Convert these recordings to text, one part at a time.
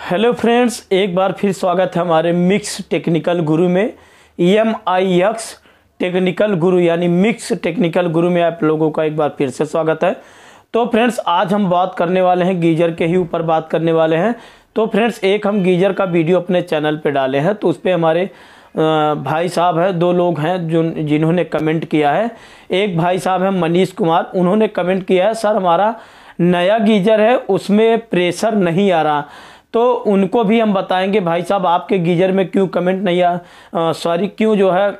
Hello friends, एक बार फिर स्वागत है हमारे मिक्स टेक्निकल गुरु में। MIX टेक्निकल गुरु यानी मिक्स टेक्निकल गुरु में आप लोगों का एक बार फिर से स्वागत है। तो फ्रेंड्स, आज हम बात करने वाले हैं गीजर के ही ऊपर बात करने वाले हैं। तो फ्रेंड्स, एक हम गीजर का वीडियो अपने चैनल पे डाले हैं, तो उस पर हमारे भाई साहब हैं, दो लोग हैं जिन्होंने कमेंट किया है। एक भाई साहब हैं मनीष कुमार, उन्होंने कमेंट किया है, सर हमारा नया गीजर है उसमें प्रेशर नहीं आ रहा। तो उनको भी हम बताएंगे भाई साहब आपके गीजर में क्यों कमेंट नहीं क्यों जो है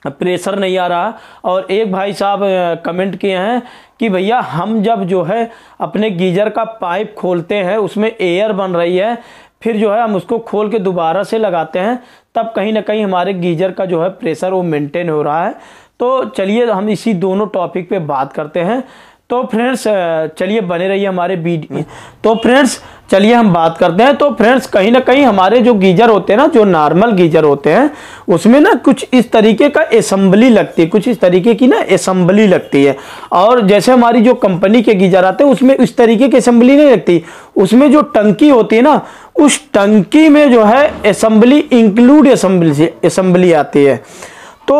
प्रेशर नहीं आ रहा। और एक भाई साहब कमेंट किए हैं कि भैया हम जब जो है अपने गीजर का पाइप खोलते हैं उसमें एयर बन रही है, फिर जो है हम उसको खोल के दोबारा से लगाते हैं, तब कहीं ना कहीं हमारे गीजर का जो है प्रेशर वो मेंटेन हो रहा है। तो चलिए हम इसी दोनों टॉपिक पे बात करते हैं। तो फ्रेंड्स चलिए बने रहिए हमारे वीडियो। तो फ्रेंड्स चलिए हम बात करते हैं। तो फ्रेंड्स कहीं ना कहीं हमारे जो गीजर होते हैं ना, जो नॉर्मल गीजर होते हैं, उसमें ना कुछ इस तरीके का असेंबली लगती है, कुछ इस तरीके की ना असेंबली लगती है। और जैसे हमारी जो कंपनी के गीजर आते हैं उसमें इस तरीके की असेंबली नहीं लगती, उसमें जो टंकी होती है ना, उस टंकी में जो है असेंबली इंक्लूड असेंबली आती है। तो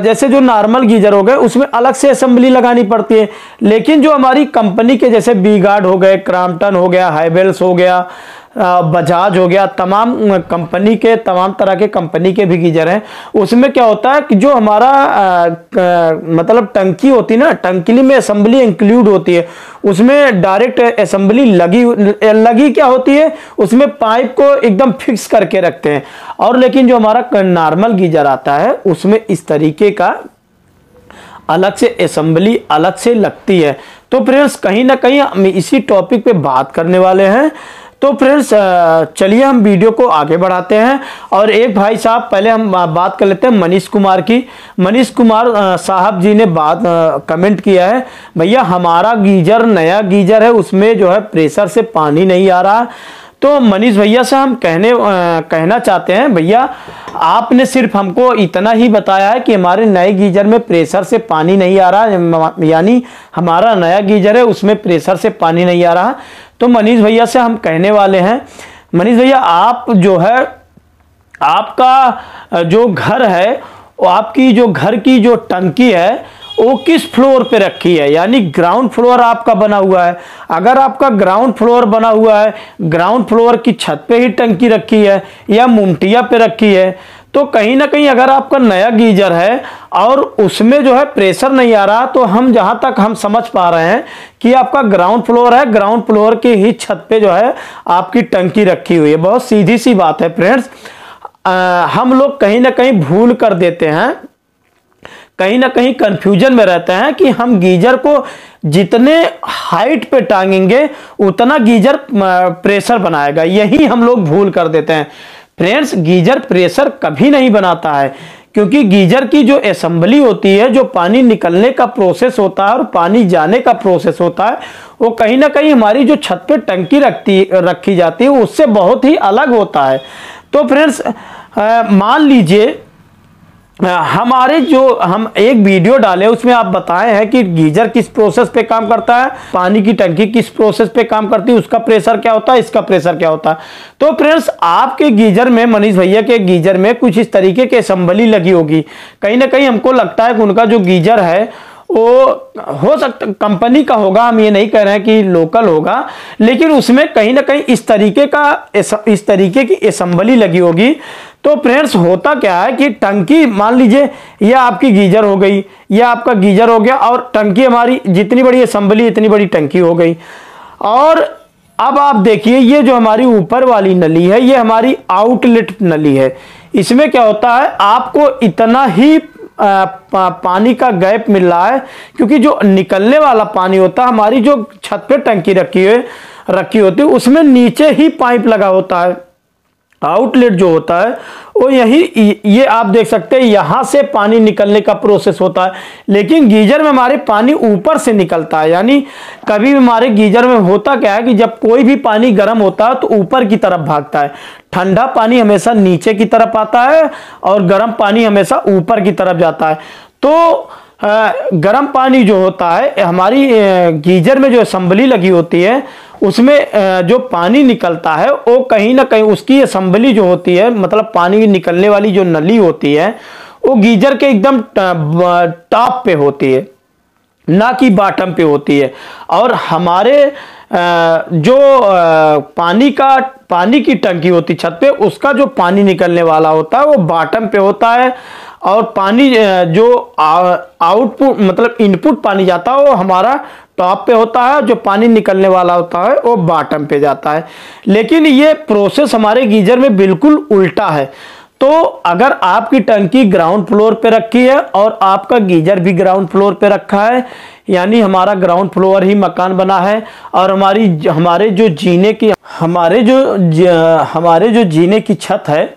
जैसे जो नॉर्मल गीजर हो गए उसमें अलग से असेंबली लगानी पड़ती है, लेकिन जो हमारी कंपनी के जैसे वी-गार्ड हो गए, क्रॉम्पटन हो गया, हाइवेल्स हो गया, बजाज हो गया, तमाम कंपनी के तमाम तरह के कंपनी के भी गीजर हैं, उसमें क्या होता है कि जो हमारा मतलब टंकी होती है ना, टंकी में असेंबली इंक्लूड होती है, उसमें डायरेक्ट असेंबली लगी क्या होती है, उसमें पाइप को एकदम फिक्स करके रखते हैं। और लेकिन जो हमारा नॉर्मल गीजर आता है उसमें इस तरीके का अलग से असेंबली अलग से लगती है। तो फ्रेंड्स कहीं ना कहीं हम इसी टॉपिक पे बात करने वाले हैं। तो फ्रेंड्स चलिए हम वीडियो को आगे बढ़ाते हैं। और एक भाई साहब, पहले हम बात कर लेते हैं मनीष कुमार की। मनीष कुमार साहब जी ने कमेंट किया है, भैया हमारा गीजर नया गीजर है उसमें जो है प्रेशर से पानी नहीं आ रहा। तो मनीष भैया से हम कहना चाहते हैं, भैया आपने सिर्फ हमको इतना ही बताया है कि हमारे नए गीजर में प्रेशर से पानी नहीं आ रहा, यानी हमारा नया गीजर है उसमें प्रेशर से पानी नहीं आ रहा। तो मनीष भैया से हम कहने वाले हैं, मनीष भैया आप जो है आपका जो घर है, वो आपकी जो घर की जो टंकी है वो किस फ्लोर पे रखी है, यानी ग्राउंड फ्लोर आपका बना हुआ है। अगर आपका ग्राउंड फ्लोर बना हुआ है, ग्राउंड फ्लोर की छत पे ही टंकी रखी है या मुमटिया पे रखी है, तो कहीं ना कहीं अगर आपका नया गीजर है और उसमें जो है प्रेशर नहीं आ रहा, तो हम जहां तक हम समझ पा रहे हैं कि आपका ग्राउंड फ्लोर है, ग्राउंड फ्लोर की ही छत पे जो है आपकी टंकी रखी हुई है। बहुत सीधी सी बात है फ्रेंड्स। हम लोग कहीं ना कहीं भूल कर देते हैं, कहीं ना कहीं कंफ्यूजन में रहते हैं कि हम गीजर को जितने हाइट पे टांगेंगे उतना गीजर प्रेशर बनाएगा, यही हम लोग भूल कर देते हैं। फ्रेंड्स गीजर प्रेशर कभी नहीं बनाता है, क्योंकि गीजर की जो असेंबली होती है, जो पानी निकलने का प्रोसेस होता है और पानी जाने का प्रोसेस होता है, वो कहीं ना कहीं हमारी जो छत पे टंकी रखी जाती है उससे बहुत ही अलग होता है। तो फ्रेंड्स मान लीजिए हमारे जो हम एक वीडियो डाले उसमें आप बताए हैं कि गीजर किस प्रोसेस पे काम करता है, पानी की टंकी किस प्रोसेस पे काम करती है, उसका प्रेशर क्या होता है, इसका प्रेशर क्या होता है। तो फ्रेंड्स आपके गीजर में, मनीष भैया के गीजर में कुछ इस तरीके की असेंबली लगी होगी। कहीं ना कहीं हमको लगता है कि उनका जो गीजर है वो हो सकता कंपनी का होगा, हम ये नहीं कह रहे हैं कि लोकल होगा, लेकिन उसमें कहीं ना कहीं इस तरीके की असेंबली लगी होगी। तो फ्रेंड्स होता क्या है कि टंकी, मान लीजिए ये आपकी गीजर हो गई, ये आपका गीजर हो गया, और टंकी हमारी जितनी बड़ी असेंबली इतनी बड़ी टंकी हो गई। और अब आप देखिए ये जो हमारी ऊपर वाली नली है ये हमारी आउटलेट नली है। इसमें क्या होता है, आपको इतना ही पानी का गैप मिल रहा है, क्योंकि जो निकलने वाला पानी होता है, हमारी जो छत पे टंकी रखी होती है उसमें नीचे ही पाइप लगा होता है। आउटलेट जो होता है वो ये आप देख सकते हैं, यहां से पानी निकलने का प्रोसेस होता है, लेकिन गीजर में हमारे पानी ऊपर से निकलता है। यानी कभी भी हमारे गीजर में होता क्या है कि जब कोई भी पानी गर्म होता है तो ऊपर की तरफ भागता है, ठंडा पानी हमेशा नीचे की तरफ आता है और गर्म पानी हमेशा ऊपर की तरफ जाता है। तो गर्म पानी जो होता है हमारी गीजर में जो असेंबली लगी होती है उसमें जो पानी निकलता है वो कहीं ना कहीं उसकी असेंबली जो होती है, मतलब पानी निकलने वाली जो नली होती है वो गीजर के एकदम टॉप पे होती है, ना कि बॉटम पे होती है। और हमारे जो पानी की टंकी होती छत पे, उसका जो पानी निकलने वाला होता है वो बॉटम पे होता है, और पानी जो आउटपुट मतलब इनपुट पानी जाता है वो हमारा टॉप पे होता है, जो पानी निकलने वाला होता है वो बॉटम पे जाता है। लेकिन ये प्रोसेस हमारे गीजर में बिल्कुल उल्टा है। तो अगर आपकी टंकी ग्राउंड फ्लोर पे रखी है और आपका गीजर भी ग्राउंड फ्लोर पे रखा है, यानी हमारा ग्राउंड फ्लोर ही मकान बना है, और हमारे जो जीने की छत है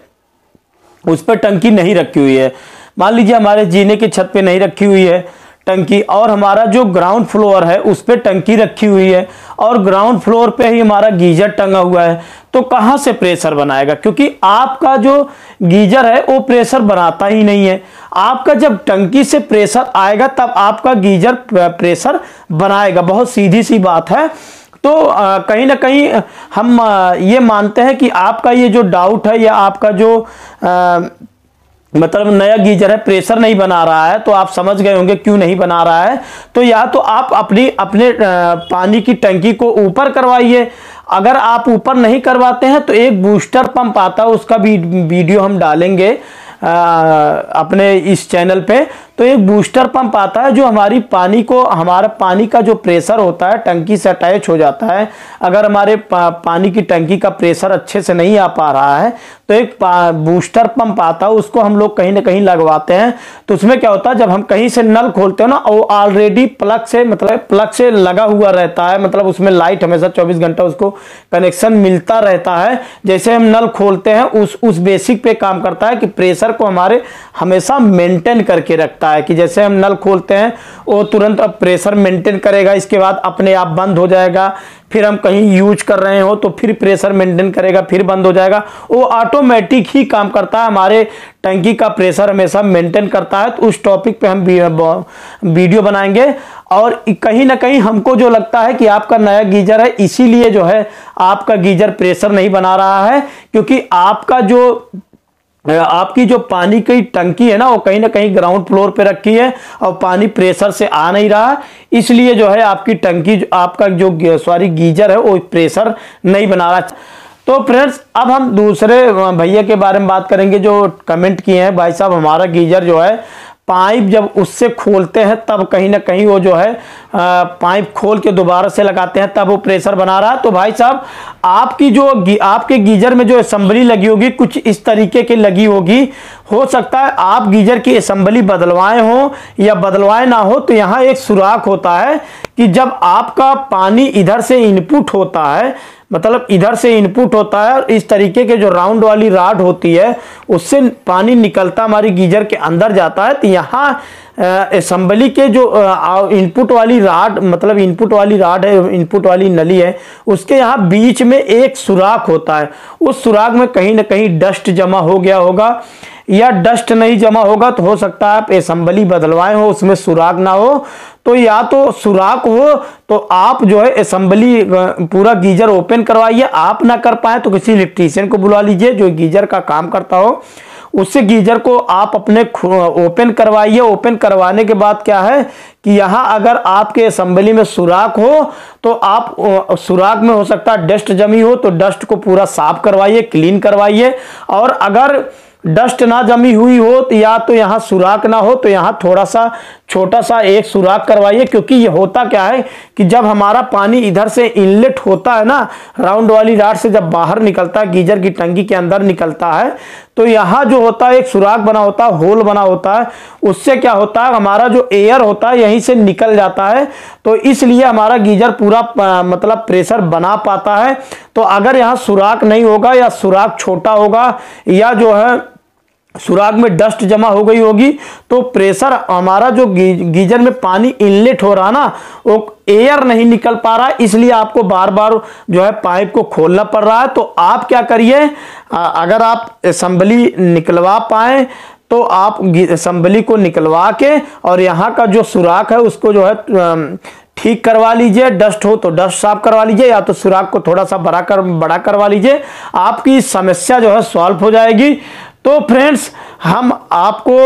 उस पर टंकी नहीं रखी हुई है। मान लीजिए हमारे जीने की छत पे नहीं रखी हुई है टंकी, और हमारा जो ग्राउंड फ्लोर है उस पे टंकी रखी हुई है, और ग्राउंड फ्लोर पे ही हमारा गीजर टंगा हुआ है, तो कहाँ से प्रेशर बनाएगा? क्योंकि आपका जो गीजर है वो प्रेशर बनाता ही नहीं है। आपका जब टंकी से प्रेशर आएगा तब आपका गीजर प्रेशर बनाएगा। बहुत सीधी सी बात है। तो कहीं ना कहीं हम ये मानते हैं कि आपका ये जो डाउट है, या आपका जो मतलब नया गीजर है प्रेशर नहीं बना रहा है, तो आप समझ गए होंगे क्यों नहीं बना रहा है। तो या तो आप अपने पानी की टंकी को ऊपर करवाइए। अगर आप ऊपर नहीं करवाते हैं तो एक बूस्टर पंप आता है, उसका भी वीडियो हम डालेंगे अपने इस चैनल पे। तो एक बूस्टर पंप आता है जो हमारा पानी का जो प्रेशर होता है टंकी से अटैच हो जाता है। अगर हमारे पानी की टंकी का प्रेशर अच्छे से नहीं आ पा रहा है तो एक बूस्टर पंप आता है, उसको हम लोग कहीं ना कहीं लगवाते हैं। तो उसमें क्या होता है, जब हम कहीं से नल खोलते हो ना, वो ऑलरेडी प्लग से लगा हुआ रहता है, मतलब उसमें लाइट हमेशा 24 घंटा उसको कनेक्शन मिलता रहता है। जैसे हम नल खोलते हैं उस बेसिक पे काम करता है कि प्रेशर को हमारे हमेशा मेंटेन करके रखता है, कि जैसे हम नल खोलते हैं वो तुरंत अब प्रेशर मेंटेन करेगा, इसके बाद अपने आप बंद हो जाएगा। फिर हम कहीं यूज कर रहे हो तो फिर प्रेशर मेंटेन करेगा, फिर बंद हो जाएगा। वो ऑटोमेटिक ही काम करता है, हमारे टंकी का प्रेशर हमेशा मेंटेन करता है। तो उस टॉपिक पे हम वीडियो बनाएंगे। और कहीं ना कहीं हमको जो लगता है कि आपका नया गीजर है, इसीलिए जो है आपका गीजर प्रेशर नहीं बना रहा है, क्योंकि आपकी जो पानी की टंकी है ना वो कहीं ना कहीं ग्राउंड फ्लोर पे रखी है और पानी प्रेशर से आ नहीं रहा, इसलिए जो है आपकी टंकी आपका जो गीजर है वो प्रेशर नहीं बना रहा। तो फ्रेंड्स, अब हम दूसरे भैया के बारे में बात करेंगे जो कमेंट किए हैं। भाई साहब, हमारा गीजर जो है पाइप जब उससे खोलते हैं तब कहीं ना कहीं वो जो है पाइप खोल के दोबारा से लगाते हैं तब वो प्रेशर बना रहा है। तो भाई साहब, आपके गीजर में जो असेंबली लगी होगी कुछ इस तरीके की लगी होगी। हो सकता है आप गीजर की असेंबली बदलवाए हो या बदलवाए ना हो, तो यहाँ एक सुराख होता है कि जब आपका पानी इधर से इनपुट होता है, मतलब इधर से इनपुट होता है और इस तरीके के जो राउंड वाली रॉड होती है उससे पानी निकलता हमारी गीजर के अंदर जाता है। तो यहाँ असेंबली के जो इनपुट वाली रॉड, मतलब इनपुट वाली रॉड है, इनपुट वाली नली है, उसके यहाँ बीच में एक सुराख होता है। उस सुराख में कहीं ना कहीं डस्ट जमा हो गया होगा, या डस्ट नहीं जमा होगा तो हो सकता है आप असेंबली बदलवाए हो उसमें सुराख ना हो। तो या तो सुराख हो तो आप जो है असेंबली पूरा गीजर ओपन करवाइए। आप ना कर पाए तो किसी इलेक्ट्रीशियन को बुला लीजिए जो गीजर का काम करता हो, उससे गीजर को आप अपने ओपन करवाइए। ओपन करवाने के बाद क्या है कि यहाँ अगर आपके असेंबली में सुराख हो तो आप सुराख में हो सकता है डस्ट जमी हो, तो डस्ट को पूरा साफ करवाइए, क्लीन करवाइए। और अगर डस्ट ना जमी हुई हो तो या तो यहाँ सुराख ना हो तो यहाँ थोड़ा सा छोटा सा एक सुराख करवाइए। क्योंकि ये होता क्या है कि जब हमारा पानी इधर से इनलेट होता है ना, राउंड वाली रॉड से जब बाहर निकलता है, गीजर की टंकी के अंदर निकलता है, तो यहाँ जो होता है एक सुराख बना होता है, होल बना होता है। उससे क्या होता है, हमारा जो एयर होता है यहीं से निकल जाता है। तो इसलिए हमारा गीजर पूरा मतलब प्रेशर बना पाता है। तो अगर यहाँ सुराख नहीं होगा या सुराख छोटा होगा या जो है सुराख में डस्ट जमा हो गई होगी, तो प्रेशर हमारा जो गीजर में पानी इनलेट हो रहा ना, वो एयर नहीं निकल पा रहा है, इसलिए आपको बार बार जो है पाइप को खोलना पड़ रहा है। तो आप क्या करिए, अगर आप असेंबली निकलवा पाए तो आप असेंबली को निकलवा के और यहाँ का जो सुराख है उसको जो है ठीक करवा लीजिए, डस्ट हो तो डस्ट साफ करवा लीजिए, या तो सुराख को थोड़ा सा बड़ा करवा लीजिए, आपकी समस्या जो है सॉल्व हो जाएगी। तो फ्रेंड्स, हम आपको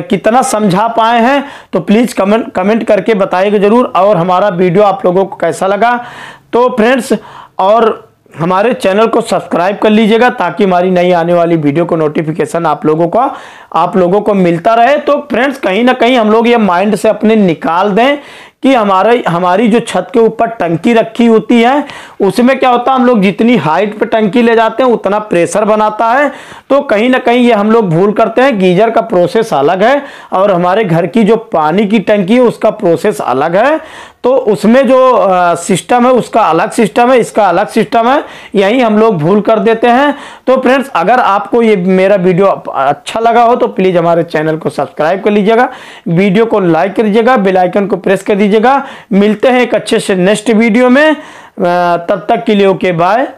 कितना समझा पाए हैं तो प्लीज़ कमेंट करके बताइएगा जरूर, और हमारा वीडियो आप लोगों को कैसा लगा। तो फ्रेंड्स, और हमारे चैनल को सब्सक्राइब कर लीजिएगा ताकि हमारी नई आने वाली वीडियो को नोटिफिकेशन आप लोगों को मिलता रहे। तो फ्रेंड्स, कहीं ना कहीं हम लोग ये माइंड से अपने निकाल दें कि हमारी जो छत के ऊपर टंकी रखी होती है उसमें क्या होता है, हम लोग जितनी हाइट पे टंकी ले जाते हैं उतना प्रेशर बनाता है। तो कहीं ना कहीं ये हम लोग भूल करते हैं। गीजर का प्रोसेस अलग है और हमारे घर की जो पानी की टंकी है उसका प्रोसेस अलग है। तो उसमें जो सिस्टम है उसका अलग सिस्टम है, इसका अलग सिस्टम है, यही हम लोग भूल कर देते हैं। तो फ्रेंड्स, अगर आपको ये मेरा वीडियो अच्छा लगा हो तो प्लीज़ हमारे चैनल को सब्सक्राइब कर लीजिएगा, वीडियो को लाइक कर दीजिएगा, बेल आइकन को प्रेस कर दीजिएगा। मिलते हैं एक अच्छे से नेक्स्ट वीडियो में, तब तक के लिए ओके बाय।